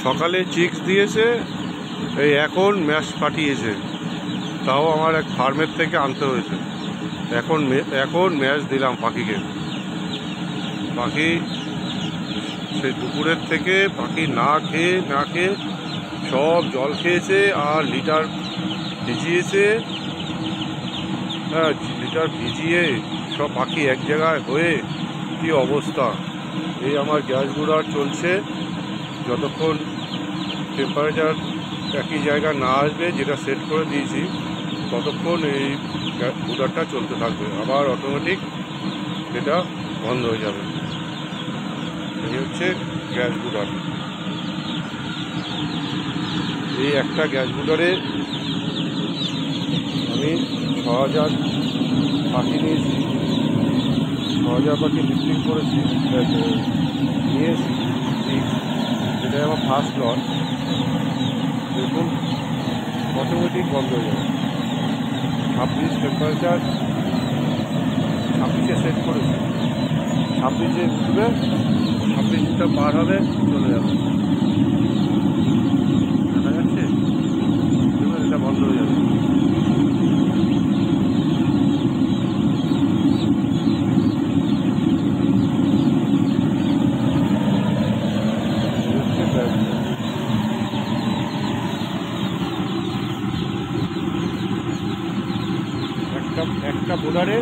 সকালে চিক্স দিয়েছে, এই এখন ম্যাশ পাঠিয়েছে, তাও আমার এক ফার্মের থেকে আনতে হয়েছে। এখন ম্যাশ দিলাম পাখিকে। পাখি সেই দুপুরের থেকে পাখি না খেয়ে সব জল খেয়েছে আর লিটার ভিজিয়েছে। হ্যাঁ, লিটার ভিজিয়ে সব পাখি এক জায়গায় হয়ে কি অবস্থা। এই আমার গ্যাস ব্রুডার চলছে, যতক্ষণ টেম্পারেচার একই জায়গা না আসবে যেটা সেট করে দিয়েছি ততক্ষণ এই ব্রুডারটা চলতে থাকবে, আবার অটোমেটিক এটা বন্ধ হয়ে যাবে। এই হচ্ছে গ্যাস ব্রুডার। এই একটা গ্যাস ব্রুডারে আমি ৬,০০০ পাখি নিয়েছি, ৬,০০০ পাখি লিফটিং করেছি, নিয়েছি। এটাই আমার ফার্স্ট লট। দেখুন অটোমেটিক বন্ধ হয়ে যাবে। ২৬ টেম্পারেচার ২৬-এ সেট করেছি, ২৬-এ উঠবে, ২৬টা পার হবে চলে যাবে। দেখা যাচ্ছে এটা বন্ধ হয়ে যাবে। একটা ব্রুডারে